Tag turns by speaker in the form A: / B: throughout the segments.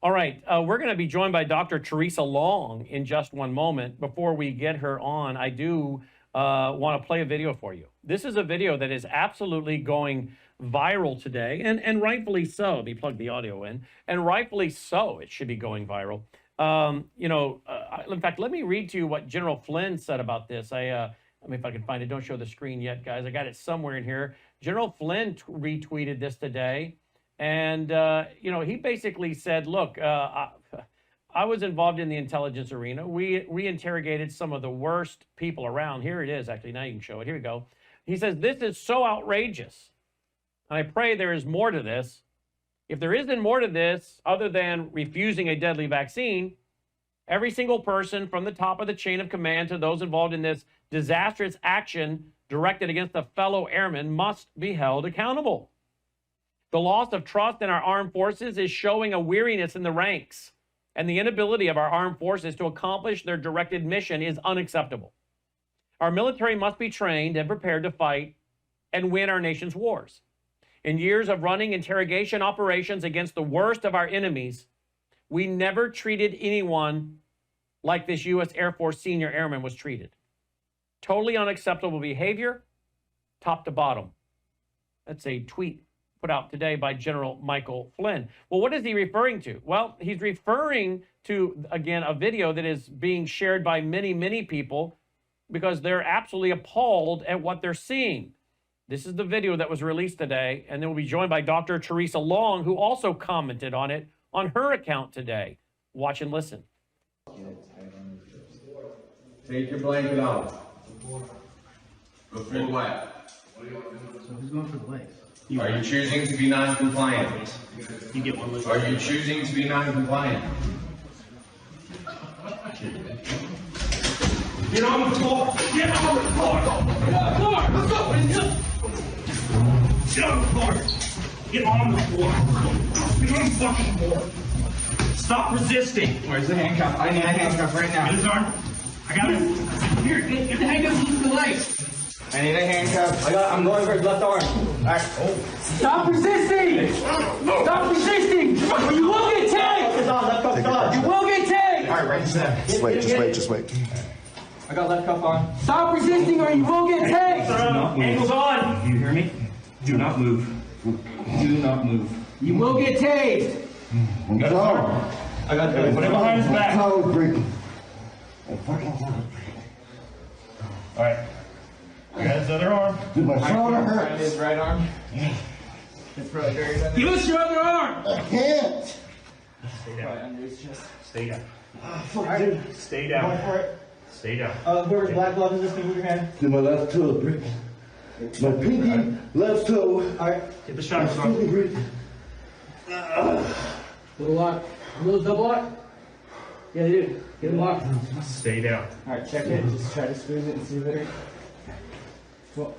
A: All right, we're going to be joined by Dr. Teresa Long in just one moment. Before we get her on, I do want to play a video for you. This is a video that is absolutely going viral today, and rightfully so. Let me plug the audio in, and rightfully so, it should be going viral. In fact, let me read to you what General Flynn said about this. Let me if I can find it. Don't show the screen yet, guys. I got it somewhere in here. General Flynn retweeted this today. And, he basically said, look, I was involved in the intelligence arena. We interrogated some of the worst people around. Here it is, actually. Now you can show it. Here we go. He says, this is so outrageous. And I pray there is more to this. If there isn't more to this, other than refusing a deadly vaccine, every single person from the top of the chain of command to those involved in this disastrous action directed against a fellow airman must be held accountable. The loss of trust in our armed forces is showing a weariness in the ranks, and the inability of our armed forces to accomplish their directed mission is unacceptable. Our military must be trained and prepared to fight and win our nation's wars. In years of running interrogation operations against the worst of our enemies, we never treated anyone like this U.S. Air Force senior airman was treated. Totally unacceptable behavior, top to bottom. That's a tweet put out today by General Michael Flynn. Well, what is he referring to? Well, he's referring to, again, a video that is being shared by many, many people because they're absolutely appalled at what they're seeing. This is the video that was released today, and then we'll be joined by Dr. Teresa Long, who also commented on it on her account today. Watch and listen.
B: Take your blanket out. Before what?
C: So who's going for the legs?
B: Are you choosing to be non-compliant?
C: You get one leg.
B: Are you choosing to be non-compliant?
D: Get on the floor! Get on the floor! Get on the floor! Let's go! Get on the floor! Get on the floor! Get on the fucking floor! Stop resisting!
C: Where's the handcuff? I need a handcuff right now.
D: Get his arm. I got it. Here, get the handcuff to the legs.
C: I need a handcuff. I'm going for his left arm. All right. Oh.
D: Stop resisting! Stop resisting! You will get tagged!
C: Left cuff's on.
D: You will get tagged!
C: All right, right there.
E: Just wait.
C: I got left cuff on.
D: Stop resisting or you will get tagged! Ankles on!
F: You hear me? Do not move. Do not move.
D: You will get tased!
F: I got the put it behind his back. All right. I got his other arm.
C: My shoulder hurts. His right arm. It's probably very good.
D: Give us your other arm!
E: I can't.
F: Stay down.
C: Under his chest.
F: Stay down.
C: Fuck, dude.
F: Stay
C: Going
F: down.
C: for it.
F: Stay down.
C: Whoever's black glove is just gonna move your hand.
E: To my left toe, Brick. My pinky, left toe.
C: All right.
F: Get the shot.
E: Pinky, Brick.
D: Little lock. Little double lock? Yeah, they do. Get them locked.
F: Stay down.
C: All right, check it. Just try to squeeze it and see if it. Cool.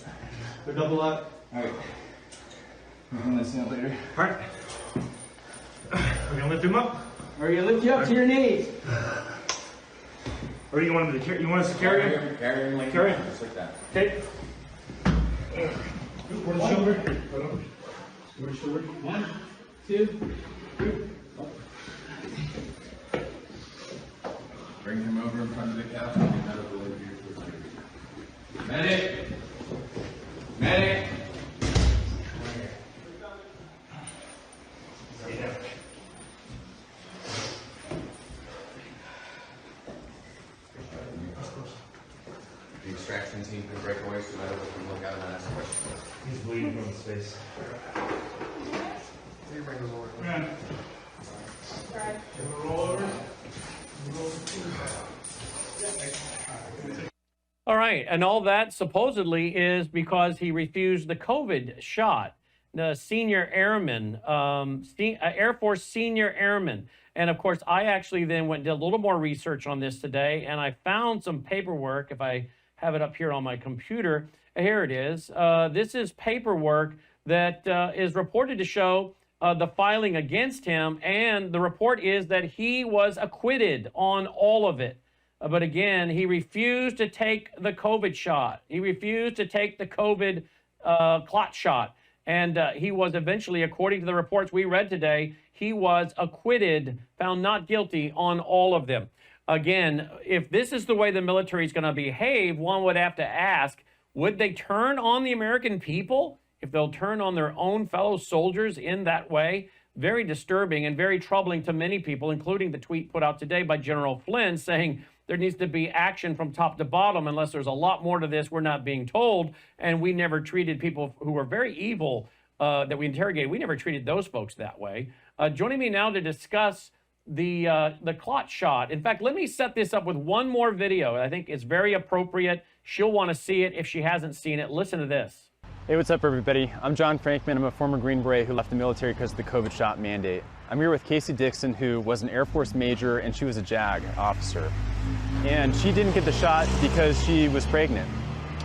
C: They're double lock. All right. We're gonna see it later.
F: All right. We're gonna lift him up.
D: We're gonna lift you up to your knees.
F: Or you want him to carry? You want us to carry him?
B: Carry him like
F: Carry him.
B: Just like that.
F: Okay.
D: Over the shoulder. Over the shoulder. 1, 2, 3.
B: Bring him over in front of the couch and get medical review for later. Medic! Medic!
F: Stay down.
B: The extraction team can break away so medical can look out and ask questions.
F: He's bleeding from his face.
D: Man. Roll over.
A: All right, and all that supposedly is because he refused the COVID shot. The senior airman, Air Force senior airman. And of course, I actually then went and did a little more research on this today, and I found some paperwork. If I have it up here on my computer, here it is. This is paperwork that is reported to show the filing against him, and the report is that he was acquitted on all of it. But again, he refused to take the COVID shot. He refused to take the COVID clot shot. And he was eventually, according to the reports we read today, he was acquitted, found not guilty on all of them. Again, if this is the way the military is going to behave, one would have to ask, would they turn on the American people if they'll turn on their own fellow soldiers in that way? Very disturbing and very troubling to many people, including the tweet put out today by General Flynn saying there needs to be action from top to bottom unless there's a lot more to this we're not being told. And we never treated people who were very evil that we interrogated. We never treated those folks that way. Joining me now to discuss the clot shot. In fact, let me set this up with one more video. I think it's very appropriate. She'll want to see it if she hasn't seen it. Listen to this.
G: Hey, what's up, everybody? I'm John Frankman. I'm a former Green Beret who left the military because of the COVID shot mandate. I'm here with Casey Dixon, who was an Air Force major, and she was a JAG officer. And she didn't get the shot because she was pregnant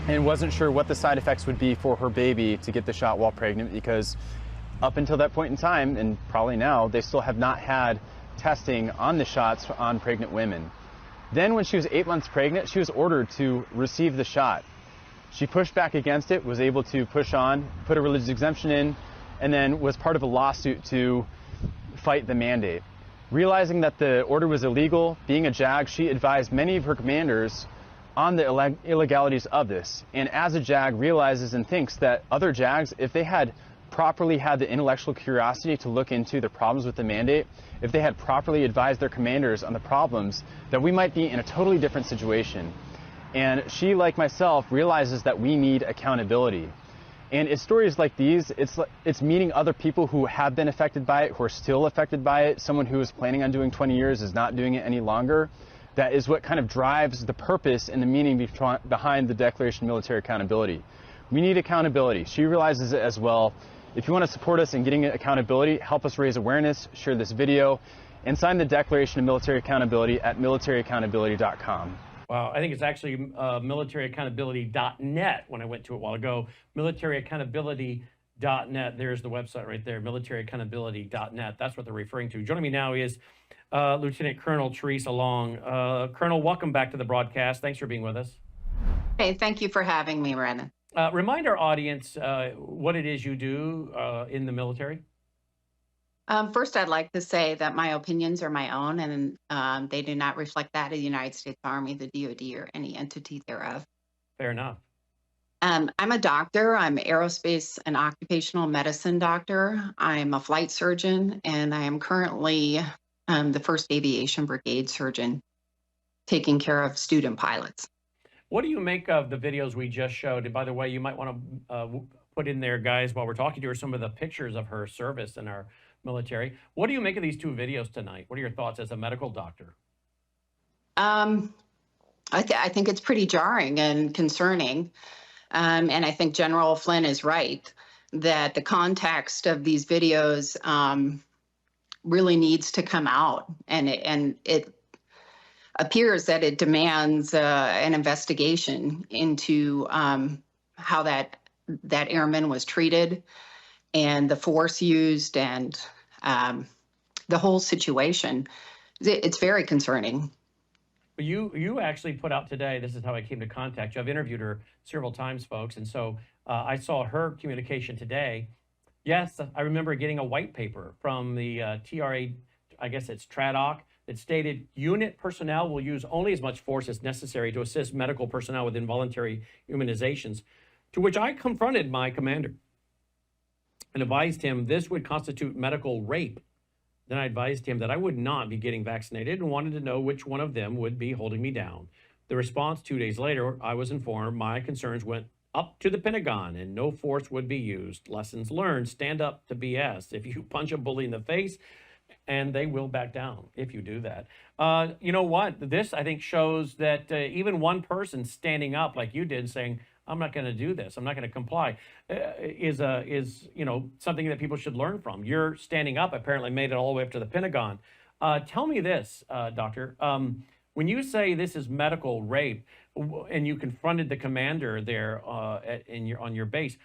G: and wasn't sure what the side effects would be for her baby to get the shot while pregnant, because up until that point in time, and probably now, they still have not had testing on the shots on pregnant women. Then when she was 8 months pregnant, she was ordered to receive the shot. She pushed back against it, was able to push on, put a religious exemption in, and then was part of a lawsuit to fight the mandate. Realizing that the order was illegal, being a JAG, she advised many of her commanders on the illegalities of this. And as a JAG, realizes and thinks that other JAGs, if they had properly had the intellectual curiosity to look into the problems with the mandate, if they had properly advised their commanders on the problems, that we might be in a totally different situation. And she, like myself, realizes that we need accountability. And it's stories like these, it's meeting other people who have been affected by it, who are still affected by it. Someone who was planning on doing 20 years is not doing it any longer. That is what kind of drives the purpose and the meaning behind the Declaration of Military Accountability. We need accountability. She realizes it as well. If you want to support us in getting accountability, help us raise awareness, share this video, and sign the Declaration of Military Accountability at militaryaccountability.com.
A: Wow, I think it's actually militaryaccountability.net when I went to it a while ago. Militaryaccountability.net. There's the website right there, militaryaccountability.net. That's what they're referring to. Joining me now is Lieutenant Colonel Teresa Long. Colonel, welcome back to the broadcast. Thanks for being with us.
H: Hey, thank you for having me, Brannon.
A: Remind our audience what it is you do in the military.
H: First, I'd like to say that my opinions are my own, and they do not reflect that of the United States Army, the DoD, or any entity thereof.
A: Fair enough.
H: I'm a doctor. I'm an aerospace and occupational medicine doctor. I'm a flight surgeon, and I am currently the 1st Aviation Brigade surgeon taking care of student pilots.
A: What do you make of the videos we just showed? And by the way, you might want to put in there, guys, while we're talking to her, some of the pictures of her service in our military. What do you make of these 2 videos tonight? What are your thoughts as a medical doctor?
H: I think it's pretty jarring and concerning. And I think General Flynn is right that the context of these videos really needs to come out. And it appears that it demands an investigation into how that airman was treated, and the force used, and the whole situation. It's very concerning.
A: You actually put out today, this is how I came to contact you. I've interviewed her several times, folks, and so I saw her communication today. Yes, I remember getting a white paper from the TRA, I guess it's TRADOC, that stated unit personnel will use only as much force as necessary to assist medical personnel with involuntary immunizations, to which I confronted my commander and advised him this would constitute medical rape. Then I advised him that I would not be getting vaccinated and wanted to know which one of them would be holding me down. The response 2 days later, I was informed my concerns went up to the Pentagon and no force would be used. Lessons learned, stand up to BS. If you punch a bully in the face, and they will back down if you do that. You know what? This, I think, shows that even one person standing up like you did, saying, I'm not going to do this, I'm not going to comply, is something that people should learn from. You're standing up, apparently made it all the way up to the Pentagon. Tell me this, Doctor. When you say this is medical rape, and you confronted the commander there on your base,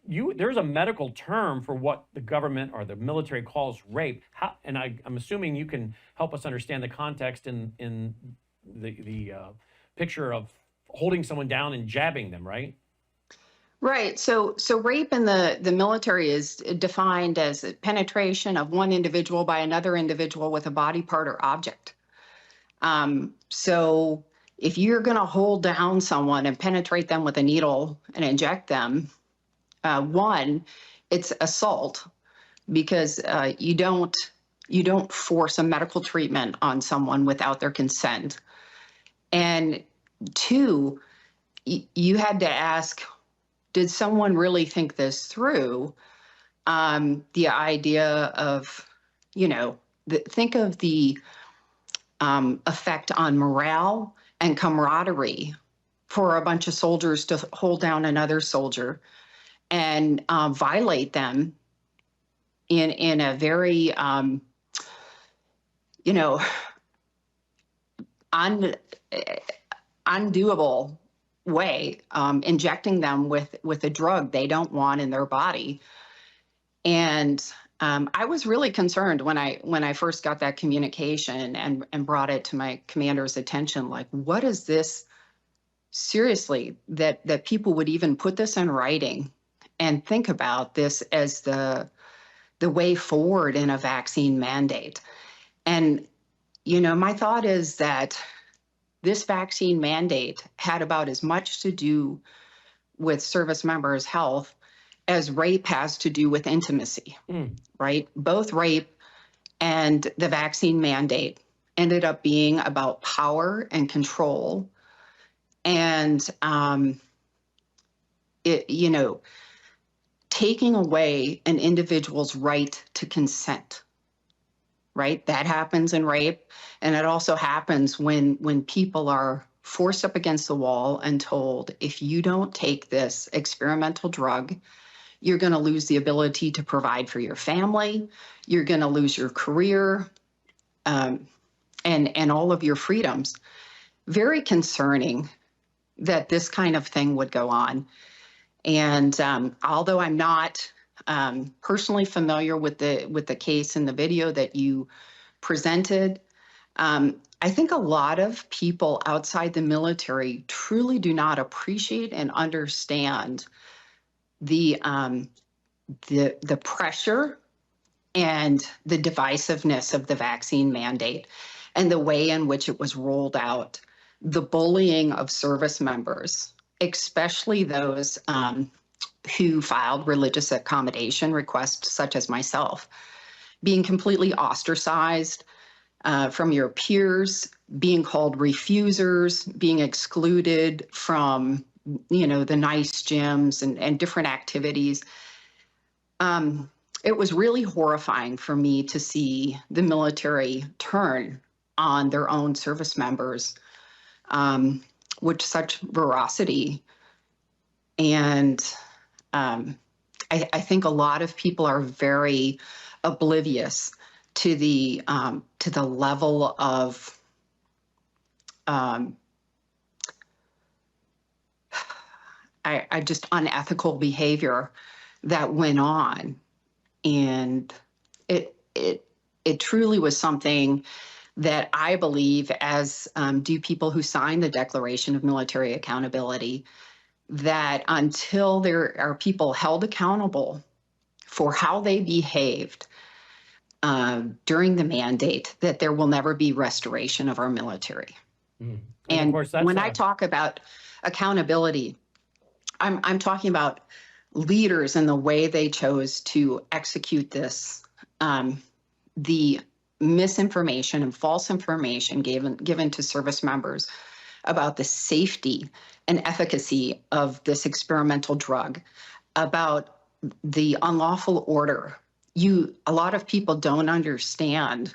A: there's a medical term for what the government or the military calls rape. And I'm assuming you can help us understand the context in the picture of holding someone down and jabbing them, right?
H: Right. So rape in the military is defined as penetration of one individual by another individual with a body part or object. So if you're going to hold down someone and penetrate them with a needle and inject them, one, it's assault because you don't force a medical treatment on someone without their consent. And two, you had to ask, did someone really think this through? The idea of, think of the effect on morale and camaraderie for a bunch of soldiers to hold down another soldier and violate them in a very, undoable way, injecting them with a drug they don't want in their body. And I was really concerned when I first got that communication and brought it to my commander's attention, like, what is this? Seriously, that people would even put this in writing and think about this as the way forward in a vaccine mandate. And, my thought is that this vaccine mandate had about as much to do with service members' health as rape has to do with intimacy, right? Both rape and the vaccine mandate ended up being about power and control and, taking away an individual's right to consent, right? That happens in rape. And it also happens when people are forced up against the wall and told, if you don't take this experimental drug, you're going to lose the ability to provide for your family. You're going to lose your career and all of your freedoms. Very concerning that this kind of thing would go on. And although I'm not personally familiar with the case in the video that you presented, I think a lot of people outside the military truly do not appreciate and understand the pressure and the divisiveness of the vaccine mandate and the way in which it was rolled out, the bullying of service members, especially those who filed religious accommodation requests, such as myself, being completely ostracized from your peers, being called refusers, being excluded from, the nice gyms and different activities. It was really horrifying for me to see the military turn on their own service members with such veracity. And I think a lot of people are very oblivious to the level of I just unethical behavior that went on, and it truly was something that I believe, as do people who signed the Declaration of Military Accountability, that until there are people held accountable for how they behaved during the mandate, that there will never be restoration of our military. And
A: of course, that's
H: when I talk about accountability, I'm talking about leaders and the way they chose to execute this, the misinformation and false information given to service members about the safety and efficacy of this experimental drug, about the unlawful order. A lot of people don't understand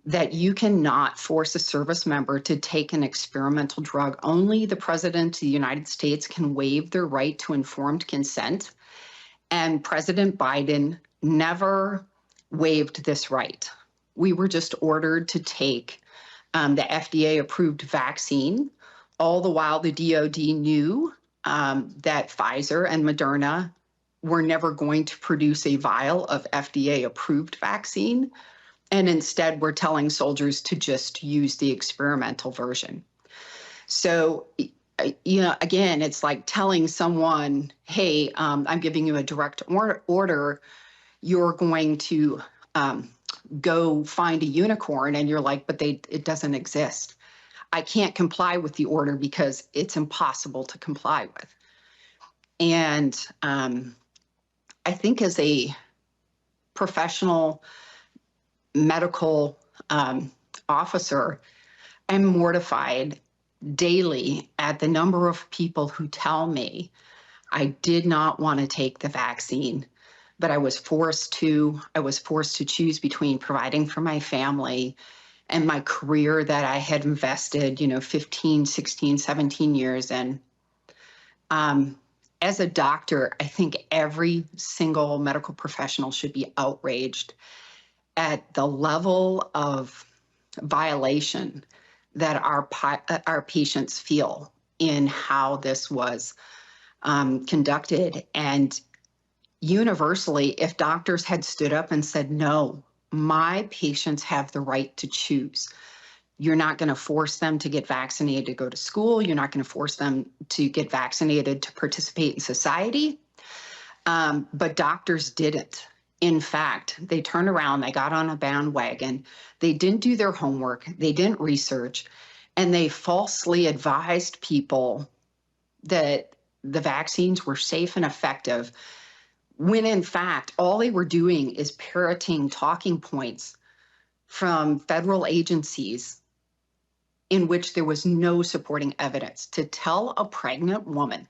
H: that you cannot force a service member to take an experimental drug. Only the President of the United States can waive their right to informed consent. And President Biden never waived this right. We were just ordered to take the FDA-approved vaccine, all the while the DoD knew that Pfizer and Moderna were never going to produce a vial of FDA-approved vaccine, and instead we're telling soldiers to just use the experimental version. So again, it's like telling someone, hey, I'm giving you a direct order. You're going to go find a unicorn. And you're like, but it doesn't exist. I can't comply with the order because it's impossible to comply with. And I think as a professional medical officer, I'm mortified daily at the number of people who tell me I did not want to take the vaccine, but I was forced to. I was forced to choose between providing for my family and my career that I had invested, 15, 16, 17 years in. As a doctor, I think every single medical professional should be outraged at the level of violation that our patients feel in how this was conducted. And universally, if doctors had stood up and said, no, my patients have the right to choose. You're not going to force them to get vaccinated to go to school. You're not going to force them to get vaccinated to participate in society. But doctors didn't. In fact, they turned around, they got on a bandwagon. They didn't do their homework. They didn't research. And they falsely advised people that the vaccines were safe and effective, when in fact, all they were doing is parroting talking points from federal agencies in which there was no supporting evidence. To tell a pregnant woman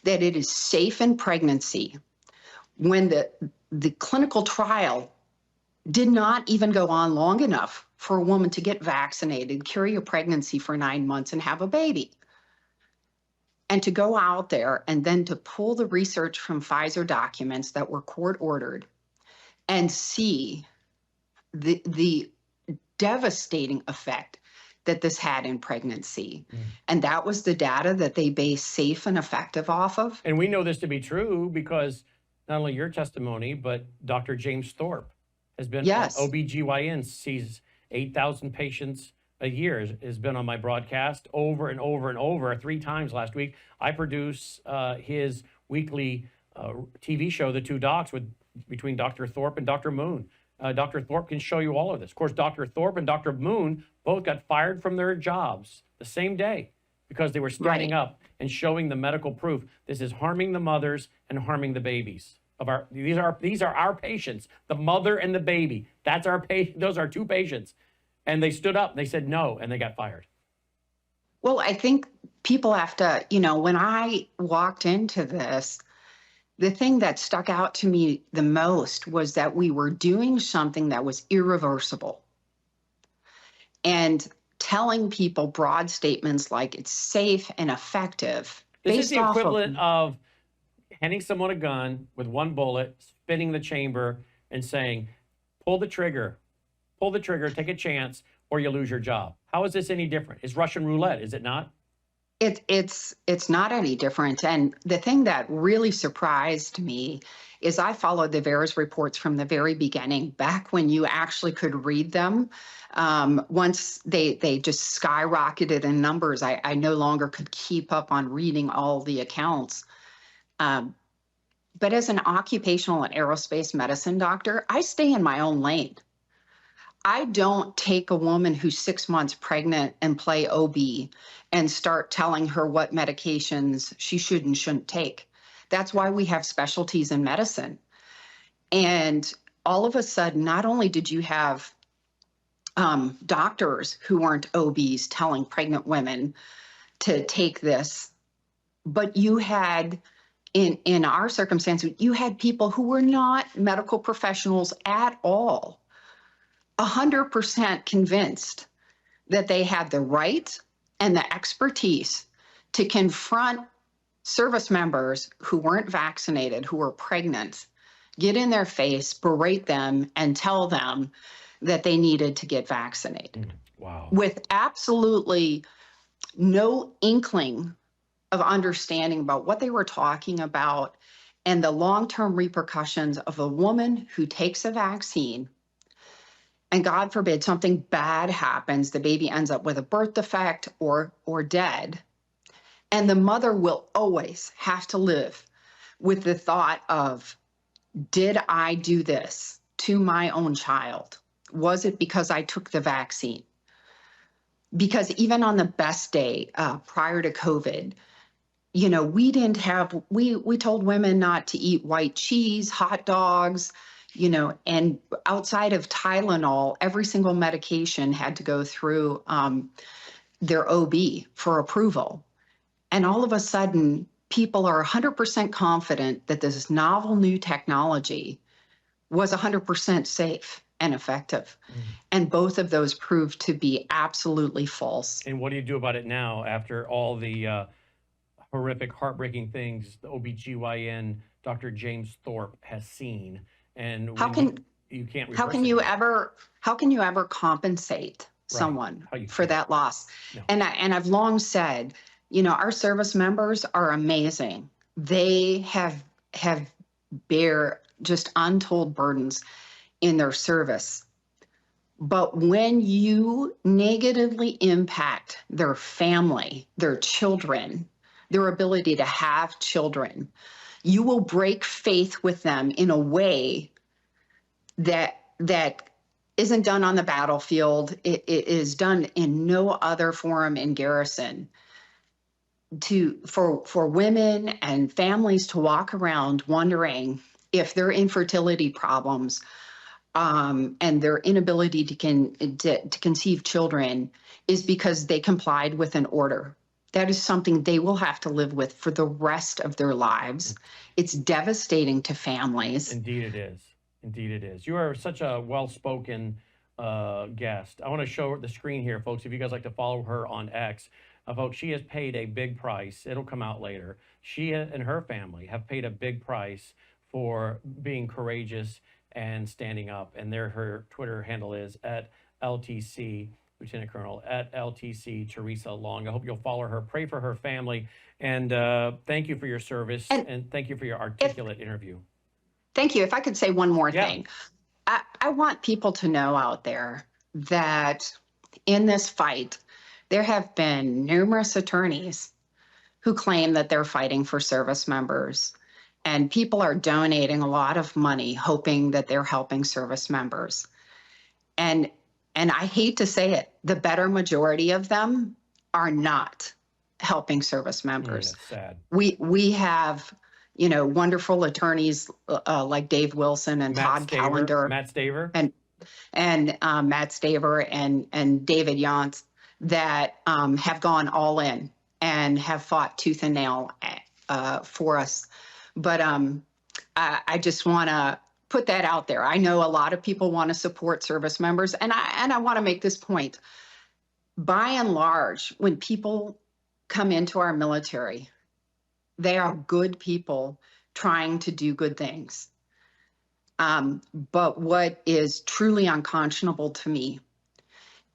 H: that it is safe in pregnancy when the clinical trial did not even go on long enough for a woman to get vaccinated, carry a pregnancy for 9 months, and have a baby. And to go out there and then to pull the research from Pfizer documents that were court ordered and see the devastating effect that this had in pregnancy. And that was the data that they based safe and effective off of.
A: And we know this to be true because not only your testimony, but Dr. James Thorpe has been
H: Yes.
A: OBGYN, sees 8,000 patients a year, has been on my broadcast over and over and over, 3 times last week. I produce his weekly TV show, The Two Docs, between Dr. Thorpe and Dr. Moon. Dr. Thorpe can show you all of this. Of course, Dr. Thorpe and Dr. Moon both got fired from their jobs the same day because they were standing up and showing the medical proof. This is harming the mothers and harming the babies. These are our patients, the mother and the baby. That's our patient. Those are 2 patients. And they stood up, they said no, and they got fired.
H: Well, I think people have to, when I walked into this, the thing that stuck out to me the most was that we were doing something that was irreversible. And telling people broad statements like it's safe and effective.
A: This is the equivalent of handing someone a gun with 1 bullet, spinning the chamber, and saying, pull the trigger, take a chance, or you lose your job. How is this any different? It's Russian roulette, is it not?
H: It's not any different. And the thing that really surprised me is I followed the VAERS reports from the very beginning, back when you actually could read them. Once they just skyrocketed in numbers, I no longer could keep up on reading all the accounts. But as an occupational and aerospace medicine doctor, I stay in my own lane. I don't take a woman who's 6 months pregnant and play OB and start telling her what medications she should and shouldn't take. That's why we have specialties in medicine. And all of a sudden, not only did you have doctors who weren't OBs telling pregnant women to take this, but you had, in our circumstance, you had people who were not medical professionals at all, 100% convinced that they had the right and the expertise to confront service members who weren't vaccinated, who were pregnant, get in their face, berate them, and tell them that they needed to get vaccinated.
A: Wow.
H: With absolutely no inkling of understanding about what they were talking about and the long-term repercussions of a woman who takes a vaccine, and God forbid something bad happens, the baby ends up with a birth defect or dead. And the mother will always have to live with the thought of, did I do this to my own child? Was it because I took the vaccine? Because even on the best day prior to COVID, you know, we told women not to eat white cheese, hot dogs, you know, and outside of Tylenol, every single medication had to go through their OB for approval. And all of a sudden, people are 100% confident that this novel new technology was 100% safe and effective. And both of those proved to be absolutely false.
A: And what do you do about it now after all the horrific, heartbreaking things the OBGYN Dr. James Thorpe has seen? And
H: How can
A: you can't
H: how can you ever compensate someone for that loss?
A: No.
H: And I've long said, you know, our service members are amazing. They have bear just untold burdens in their service. But when you negatively impact their family, their children, their ability to have children, you will break faith with them in a way that isn't done on the battlefield. It is done in no other forum in garrison. For women and families to walk around wondering if their infertility problems and their inability to conceive children is because they complied with an order. That is something they will have to live with for the rest of their lives. It's devastating to families.
A: Indeed it is. Indeed it is. You are such a well-spoken guest. I want to show the screen here, folks, if you guys like to follow her on X. Folks, she has paid a big price. It'll come out later. She and her family have paid a big price for being courageous and standing up. And her Twitter handle is @LTC, Lieutenant Colonel, @LTC Teresa Long. I hope you'll follow her. Pray for her family. And thank you for your service. And thank you for your articulate interview.
H: Thank you. If I could say one more thing. I want people to know out there that in this fight, there have been numerous attorneys who claim that they're fighting for service members, and people are donating a lot of money hoping that they're helping service members. And I hate to say it, the better majority of them are not helping service members.
A: That's sad.
H: We have, you know, wonderful attorneys like Dave Wilson and Todd Callender.
A: Matt Staver.
H: And Matt Staver and David Yance that have gone all in and have fought tooth and nail for us. But I just want to put that out there. I know a lot of people want to support service members, and I want to make this point. By and large, when people come into our military, they are good people trying to do good things. But what is truly unconscionable to me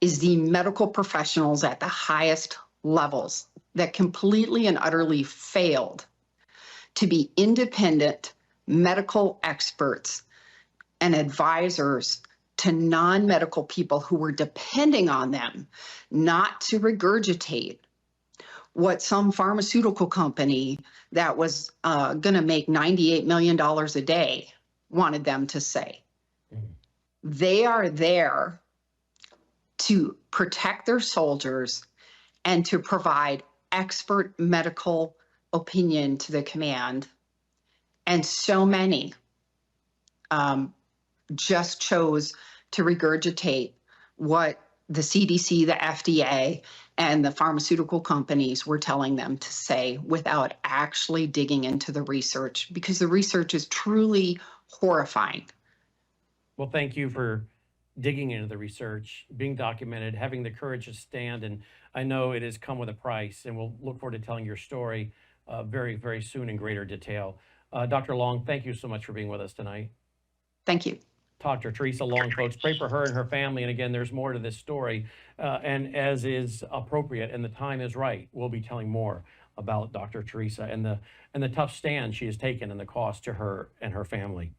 H: is the medical professionals at the highest levels that completely and utterly failed to be independent medical experts and advisors to non-medical people who were depending on them not to regurgitate what some pharmaceutical company that was going to make $98 million a day wanted them to say. They are there to protect their soldiers and to provide expert medical opinion to the command. And so many just chose to regurgitate what the CDC, the FDA, and the pharmaceutical companies were telling them to say without actually digging into the research, because the research is truly horrifying.
A: Well, thank you for digging into the research, being documented, having the courage to stand. And I know it has come with a price, and we'll look forward to telling your story very, very soon in greater detail. Dr. Long, thank you so much for being with us tonight.
H: Thank you.
A: Dr. Teresa Long, folks, pray for her and her family. And again, there's more to this story. And as is appropriate and the time is right, we'll be telling more about Dr. Teresa and the tough stand she has taken and the cost to her and her family.